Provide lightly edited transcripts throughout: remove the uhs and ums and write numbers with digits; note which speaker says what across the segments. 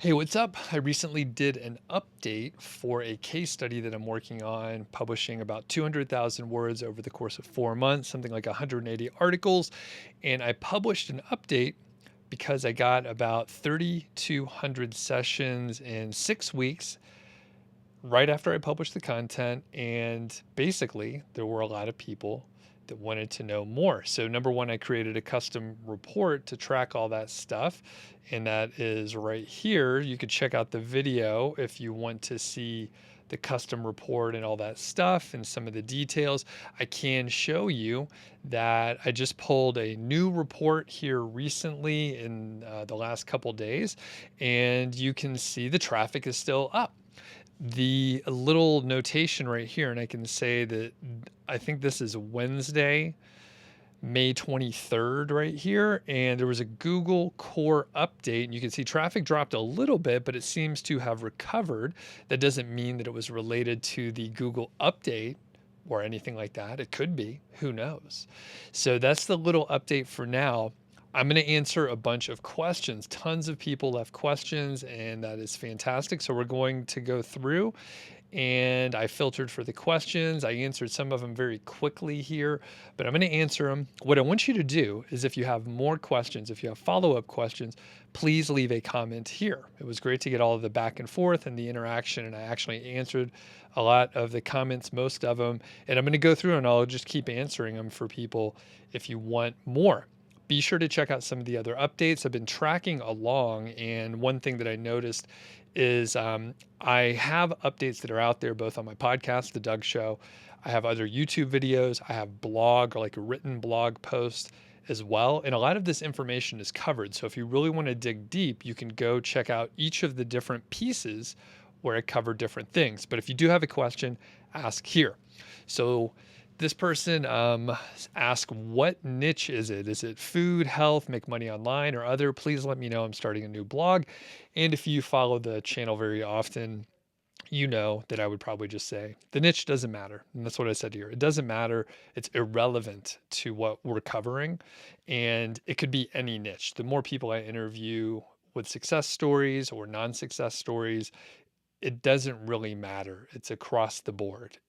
Speaker 1: Hey, what's up? I recently did an update for a case study that I'm working on, publishing about 200,000 words over the course of 4 months, something like 180 articles. And I published an update because I got about 3,200 sessions in 6 weeks right after I published the content. And basically, there were a lot of people that wanted to know more. So, number one, I created a custom report to track all that stuff. And that is right here. You could check out the video if you want to see the custom report and all that stuff and some of the details. I can show you that I just pulled a new report here recently in the last couple days, and you can see the traffic is still up. The little notation right here, and I can say that I think this is Wednesday, May 23rd right here, and there was a Google core update, and you can see traffic dropped a little bit, but it seems to have recovered. That doesn't mean that it was related to the Google update or anything like that. It could be, who knows? So that's the little update for now. I'm going to answer a bunch of questions. Tons of people left questions, and that is fantastic. So we're going to go through, and I filtered for the questions. I answered some of them very quickly here, but I'm going to answer them. What I want you to do is, if you have more questions, if you have follow-up questions, please leave a comment here. It was great to get all of the back and forth and the interaction, and I actually answered a lot of the comments, most of them, and I'm going to go through and I'll just keep answering them for people if you want more. Be sure to check out some of the other updates. I've been tracking along, and one thing that I noticed is I have updates that are out there both on my podcast, The Doug Show. I have other YouTube videos. I have blog, or like a written blog post as well. And a lot of this information is covered. So if you really want to dig deep, you can go check out each of the different pieces where I cover different things. But if you do have a question, ask here. So this person asked, what niche is it? Is it food, health, make money online, or other? Please let me know. I'm starting a new blog. And if you follow the channel very often, you know that I would probably just say the niche doesn't matter. And that's what I said here. It doesn't matter. It's irrelevant to what we're covering. And it could be any niche. The more people I interview with success stories or non success stories, it doesn't really matter. It's across the board.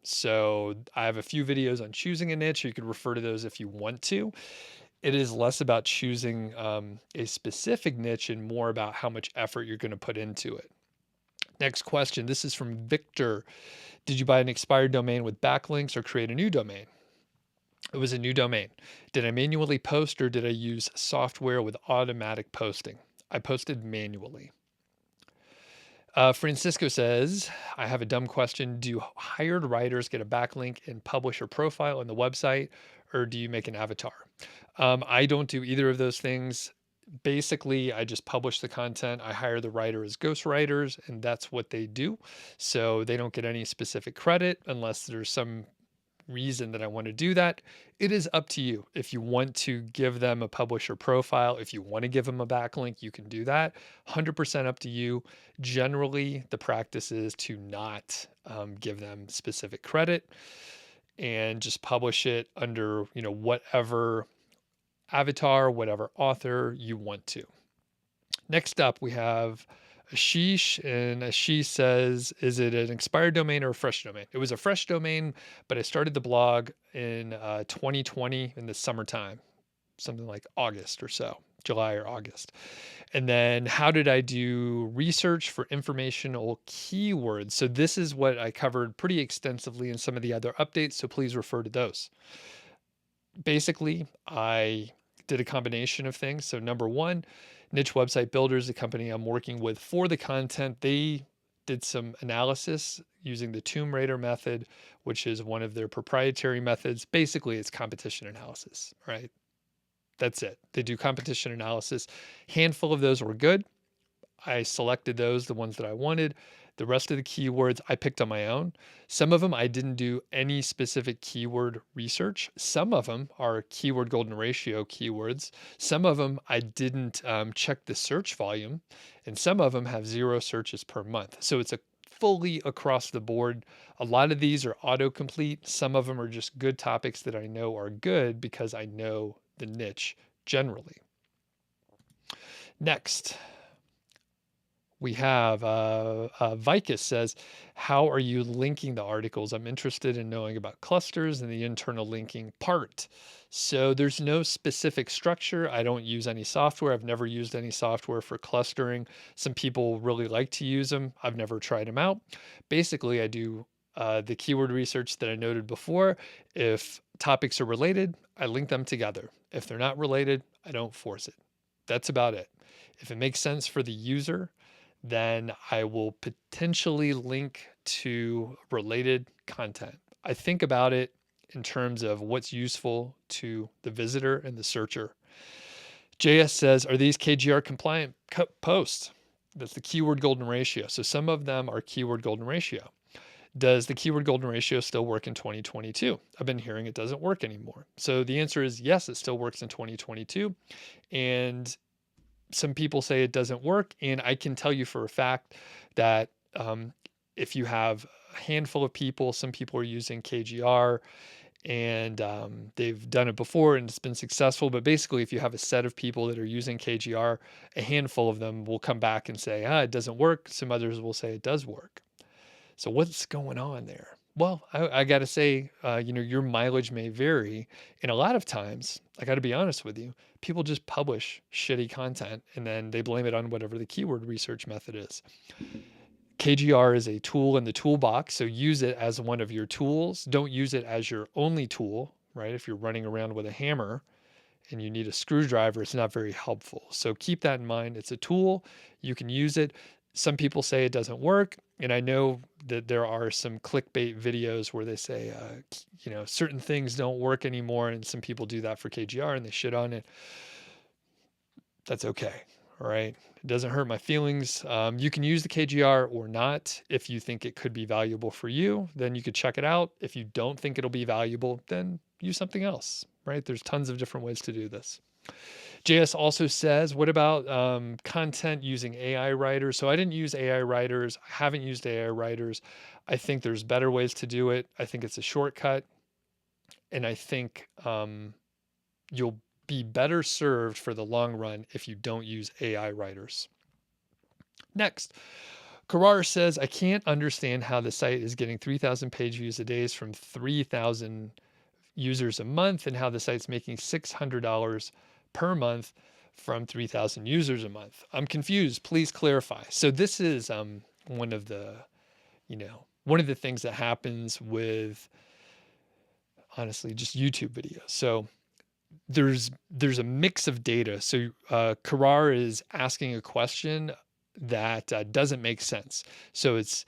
Speaker 1: So I have a few videos on choosing a niche. You could refer to those if you want to. It is less about choosing a specific niche and more about how much effort you're going to put into it. Next question. This is from Victor. Did you buy an expired domain with backlinks or create a new domain? It was a new domain. Did I manually post, or did I use software with automatic posting? I posted manually. Francisco says, I have a dumb question. Do hired writers get a backlink and publish a profile on the website, or do you make an avatar? I don't do either of those things. Basically, I just publish the content. I hire the writer as ghostwriters, and that's what they do. So they don't get any specific credit unless there's some reason that I want to do that. It is up to you. If you want to give them a publisher profile, if you want to give them a backlink, you can do that. 100% up to you. Generally, the practice is to not give them specific credit and just publish it under, whatever avatar, whatever author you want to. Next up, we have Ashish, and Ashish says, is it an expired domain or a fresh domain? It was a fresh domain, but I started the blog in 2020 in the summertime, something like August or so, July or August. And then how did I do research for informational keywords? So this is what I covered pretty extensively in some of the other updates, so please refer to those. Basically, I did a combination of things. So number one, Niche Website Builders, the company I'm working with for the content, they did some analysis using the Tomb Raider method, which is one of their proprietary methods. Basically, it's competition analysis, right? That's it. They do competition analysis. Handful of those were good. I selected those, the ones that I wanted. The rest of the keywords I picked on my own. Some of them I didn't do any specific keyword research. Some of them are keyword golden ratio keywords. Some of them I didn't check the search volume, and some of them have 0 searches per month. So it's a fully across the board. A lot of these are autocomplete. Some of them are just good topics that I know are good because I know the niche generally. Next, We have Vicus says, how are you linking the articles? I'm interested in knowing about clusters and the internal linking part. So there's no specific structure. I don't use any software. I've never used any software for clustering. Some people really like to use them. I've never tried them out. Basically, I do the keyword research that I noted before. If topics are related, I link them together. If they're not related, I don't force it. That's about it. If it makes sense for the user, then I will potentially link to related content. I think about it in terms of what's useful to the visitor and the searcher. JS says, are these KGR compliant posts? That's the keyword golden ratio. So some of them are keyword golden ratio. Does the keyword golden ratio still work in 2022? I've been hearing it doesn't work anymore. So the answer is yes, it still works in 2022. And some people say it doesn't work. And I can tell you for a fact that if you have a handful of people, some people are using KGR and they've done it before and it's been successful. But basically, if you have a set of people that are using KGR, a handful of them will come back and say, it doesn't work. Some others will say it does work. So what's going on there? Well, I got to say, your mileage may vary. And a lot of times, I got to be honest with you, people just publish shitty content and then they blame it on whatever the keyword research method is. KGR is a tool in the toolbox, so use it as one of your tools. Don't use it as your only tool, right? If you're running around with a hammer and you need a screwdriver, it's not very helpful. So keep that in mind. It's a tool. You can use it. Some people say it doesn't work. And I know that there are some clickbait videos where they say, certain things don't work anymore. And some people do that for KGR and they shit on it. That's okay. All right. It doesn't hurt my feelings. You can use the KGR or not. If you think it could be valuable for you, then you could check it out. If you don't think it'll be valuable, then use something else, right? There's tons of different ways to do this. JS also says, what about content using AI writers? So I didn't use AI writers. I haven't used AI writers. I think there's better ways to do it. I think it's a shortcut. And I think you'll be better served for the long run if you don't use AI writers. Next, Karar says, I can't understand how the site is getting 3,000 page views a day from 3,000 users a month and how the site's making $600 per month from 3,000 users a month. I'm confused. Please clarify. So this is one of the things that happens with, honestly, just YouTube videos. So there's a mix of data. So Karar is asking a question that doesn't make sense. So it's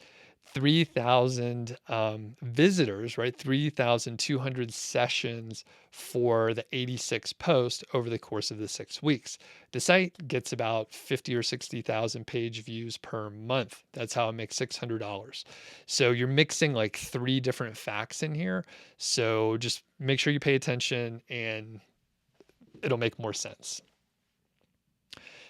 Speaker 1: 3,000 visitors, right? 3,200 sessions for the 86 posts over the course of the 6 weeks. The site gets about 50 or 60,000 page views per month. That's how it makes $600. So you're mixing like 3 different facts in here. So just make sure you pay attention and it'll make more sense.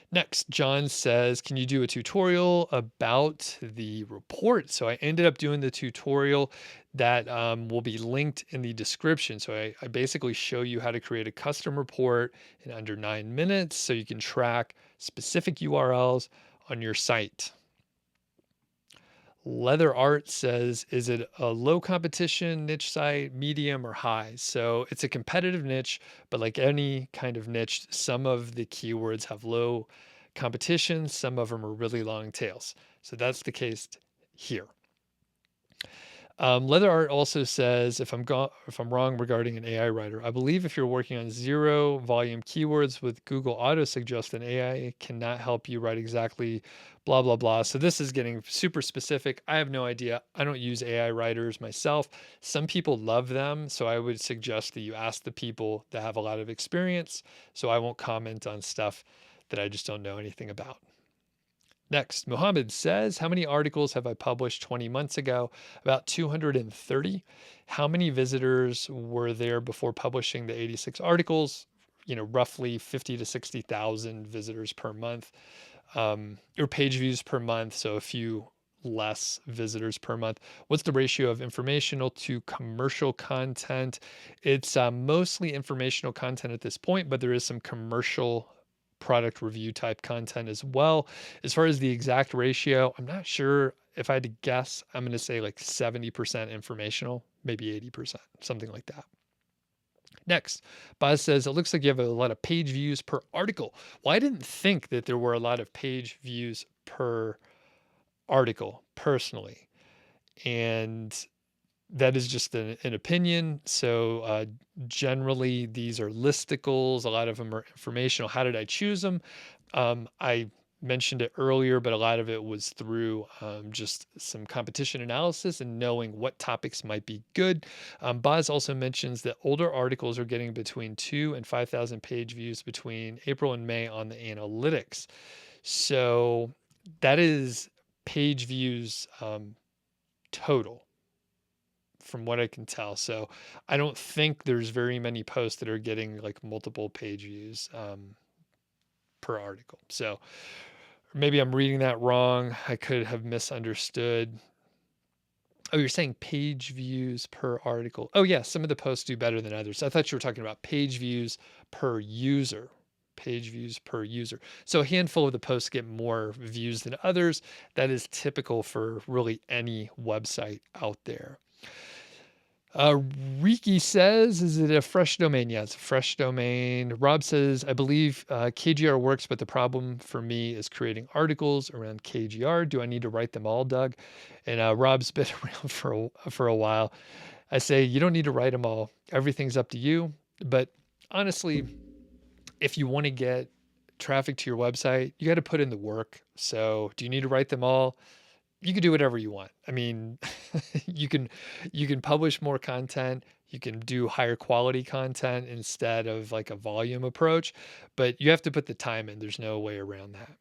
Speaker 1: Next, John says, can you do a tutorial about the report? So I ended up doing the tutorial that will be linked in the description. So I basically show you how to create a custom report in under 9 minutes so you can track specific URLs on your site. Leather Art says, is it a low competition niche site, medium, or high? So it's a competitive niche, but like any kind of niche, some of the keywords have low competition, some of them are really long tails. So that's the case here. Leather Art also says, if I'm wrong regarding an AI writer, I believe if you're working on 0 volume keywords with Google Auto Suggest, an AI cannot help you write exactly blah, blah, blah. So this is getting super specific. I have no idea. I don't use AI writers myself. Some people love them. So I would suggest that you ask the people that have a lot of experience. So I won't comment on stuff that I just don't know anything about. Next, Muhammad says, how many articles have I published 20 months ago? About 230. How many visitors were there before publishing the 86 articles? Roughly 50 to 60,000 visitors per month, or page views per month. So a few less visitors per month. What's the ratio of informational to commercial content? It's mostly informational content at this point, but there is some commercial product review type content as well. As far as the exact ratio, I'm not sure. If I had to guess, I'm going to say like 70% informational, maybe 80%, something like that. Next, Boz says, it looks like you have a lot of page views per article. Well, I didn't think that there were a lot of page views per article personally. And that is just an opinion. So generally, these are listicles. A lot of them are informational. How did I choose them? I mentioned it earlier, but a lot of it was through just some competition analysis and knowing what topics might be good. Boz also mentions that older articles are getting between 2 and 5,000 page views between April and May on the analytics. So that is page views total from what I can tell. So I don't think there's very many posts that are getting like multiple page views per article. So maybe I'm reading that wrong. I could have misunderstood. Oh, you're saying page views per article. Oh, yeah, some of the posts do better than others. I thought you were talking about page views per user. Page views per user. So a handful of the posts get more views than others. That is typical for really any website out there. Riki says, is it a fresh domain? Yeah, it's a fresh domain. Rob says, I believe KGR works, but the problem for me is creating articles around KGR. Do I need to write them all, Doug? And Rob's been around for a while. I say, you don't need to write them all. Everything's up to you. But honestly, if you want to get traffic to your website, you got to put in the work. So do you need to write them all? You can do whatever you want. I mean, you can publish more content, you can do higher quality content instead of like a volume approach, but you have to put the time in. There's no way around that.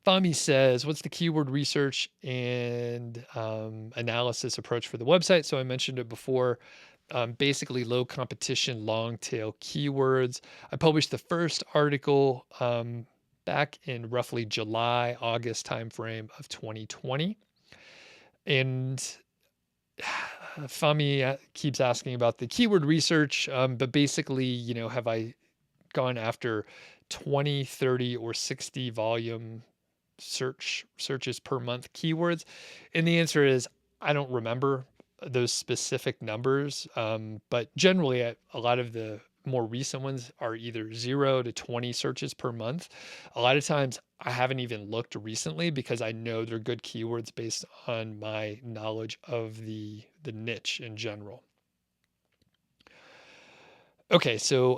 Speaker 1: Fami says, what's the keyword research and analysis approach for the website? So I mentioned it before. Basically low competition, long tail keywords. I published the first article back in roughly July, August timeframe of 2020. And Fami keeps asking about the keyword research, but basically, have I gone after 20, 30, or 60 volume searches per month keywords? And the answer is I don't remember those specific numbers, but generally a lot of the more recent ones are either 0 to 20 searches per month. A lot of times I haven't even looked recently because I know they're good keywords based on my knowledge of the niche in general. Okay, so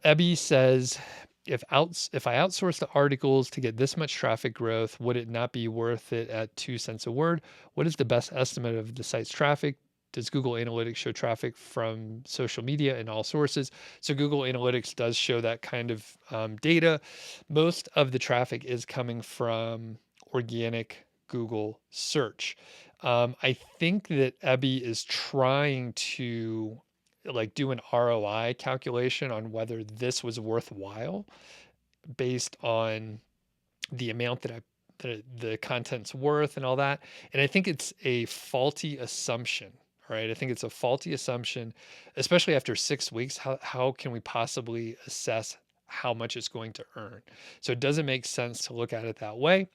Speaker 1: Ebby says, if I outsource the articles to get this much traffic growth, would it not be worth it at 2 cents a word? What is the best estimate of the site's traffic? Does Google Analytics show traffic from social media and all sources? So Google Analytics does show that kind of data. Most of the traffic is coming from organic Google search. I think that Ebby is trying to like do an ROI calculation on whether this was worthwhile based on the amount that the content's worth and all that. And I think it's a faulty assumption, right? I think it's a faulty assumption, especially after 6 weeks. How can we possibly assess how much it's going to earn? So it doesn't make sense to look at it that way.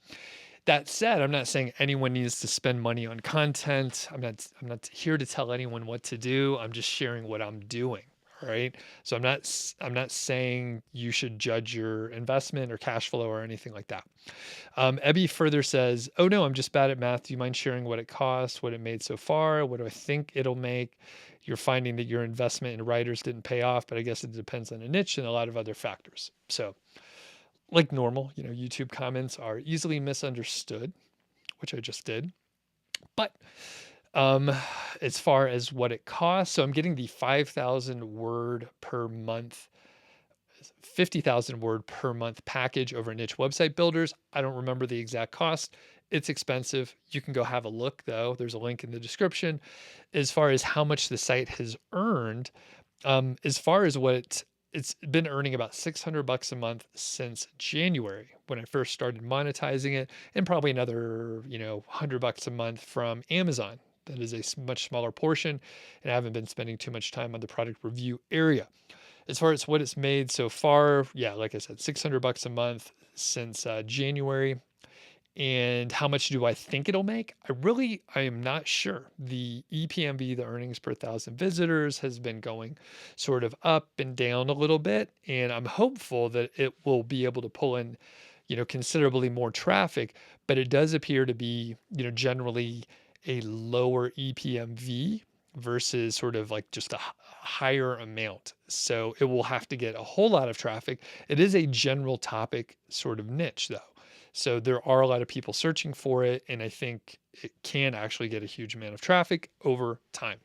Speaker 1: That said, I'm not saying anyone needs to spend money on content. I'm not here to tell anyone what to do. I'm just sharing what I'm doing. Right. So I'm not saying you should judge your investment or cash flow or anything like that. Ebby further says, oh no, I'm just bad at math. Do you mind sharing what it costs, what it made so far? What do I think it'll make? You're finding that your investment in writers didn't pay off, but I guess it depends on a niche and a lot of other factors. So like normal, YouTube comments are easily misunderstood, which I just did. But as far as what it costs, so I'm getting the 5,000 word per month, 50,000 word per month package over Niche Website Builders. I don't remember the exact cost. It's expensive. You can go have a look though. There's a link in the description. As far as how much the site has earned, as far as what it's been earning about $600 a month since January when I first started monetizing it, and probably another, $100 a month from Amazon. That is a much smaller portion, and I haven't been spending too much time on the product review area. As far as what it's made so far, yeah, like I said, $600 a month since January. And how much do I think it'll make? I am not sure. The EPMV, the earnings per thousand visitors, has been going sort of up and down a little bit. And I'm hopeful that it will be able to pull in, considerably more traffic. But it does appear to be, generally a lower EPMV versus sort of like just a higher amount. So it will have to get a whole lot of traffic. It is a general topic sort of niche, though. So there are a lot of people searching for it, and I think it can actually get a huge amount of traffic over time.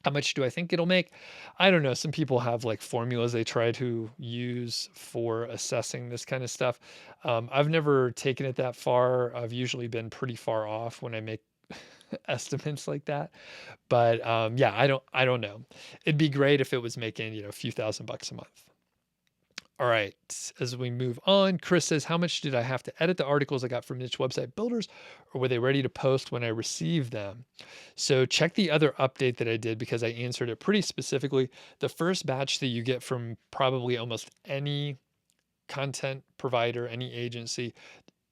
Speaker 1: How much do I think it'll make? I don't know. Some people have like formulas they try to use for assessing this kind of stuff. I've never taken it that far. I've usually been pretty far off when I make estimates like that. But yeah, I don't know. It'd be great if it was making, a few $1,000s a month. All right, as we move on, Chris says, how much did I have to edit the articles I got from niche website builders, or were they ready to post when I received them? So check the other update that I did because I answered it pretty specifically. The first batch that you get from probably almost any content provider, any agency,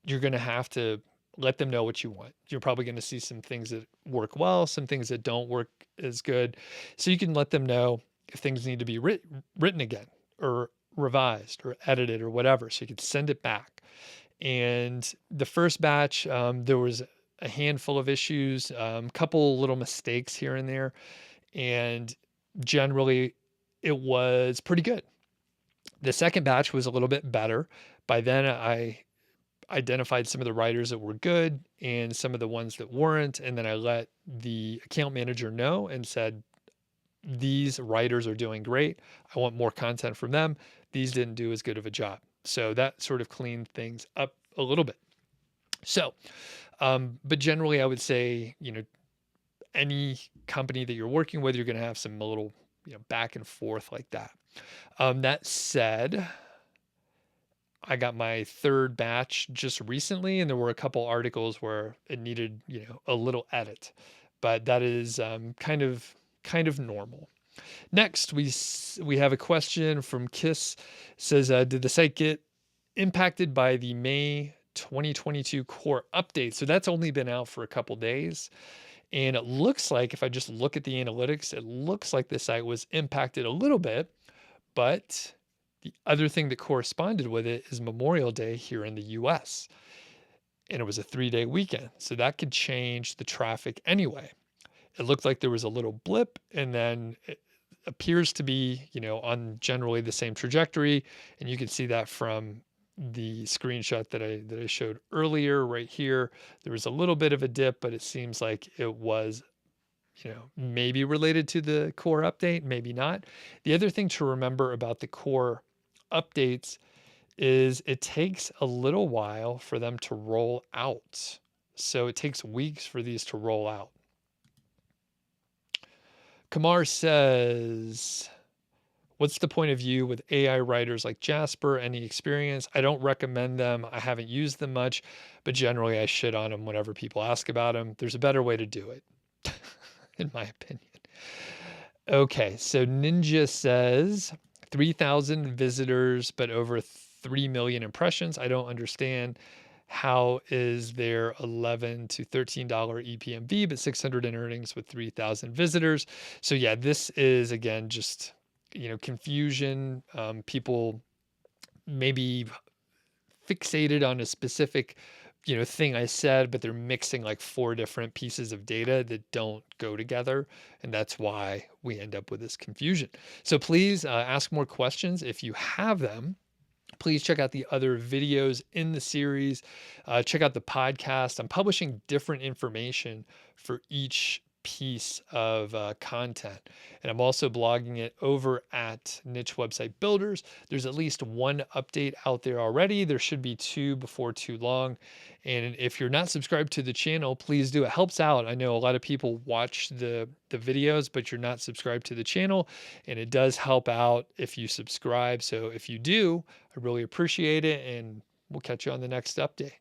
Speaker 1: you're going to have to let them know what you want. You're probably going to see some things that work well, some things that don't work as good. So you can let them know if things need to be written again or revised or edited or whatever. So you could send it back. And the first batch, there was a handful of issues, couple little mistakes here and there. And generally, it was pretty good. The second batch was a little bit better. By then, I identified some of the writers that were good and some of the ones that weren't. And then I let the account manager know and said, these writers are doing great. I want more content from them. These didn't do as good of a job. So that sort of cleaned things up a little bit. So, but generally, I would say, any company that you're working with, you're going to have some a little, back and forth like that. That said, I got my third batch just recently, and there were a couple articles where it needed, a little edit, but that is kind of normal. Next, we have a question from Kiss. It says, did the site get impacted by the May 2022 core update? So that's only been out for a couple days. And it looks like, if I just look at the analytics, it looks like the site was impacted a little bit. But the other thing that corresponded with it is Memorial Day here in the US. And it was a 3-day weekend. So that could change the traffic anyway. It looked like there was a little blip, and then it appears to be, on generally the same trajectory. And you can see that from the screenshot that I showed earlier right here. There was a little bit of a dip, but it seems like it was, maybe related to the core update, maybe not. The other thing to remember about the core updates is it takes a little while for them to roll out. So it takes weeks for these to roll out. Kamar says, what's the point of view with AI writers like Jasper? Any experience? I don't recommend them. I haven't used them much, but generally I shit on them whenever people ask about them. There's a better way to do it, in my opinion. Okay, so Ninja says 3,000 visitors, but over 3 million impressions. I don't understand. How is there $11 to $13 EPMV, but 600 in earnings with 3,000 visitors? So yeah, this is again just confusion. People maybe fixated on a specific thing I said, but they're mixing like 4 different pieces of data that don't go together, and that's why we end up with this confusion. So please ask more questions if you have them. Please check out the other videos in the series. Check out the podcast. I'm publishing different information for each piece of content. And I'm also blogging it over at Niche Website Builders. There's at least 1 update out there already. There should be 2 before too long. And if you're not subscribed to the channel, please do. It helps out. I know a lot of people watch the videos, but you're not subscribed to the channel. And it does help out if you subscribe. So if you do, I really appreciate it. And we'll catch you on the next update.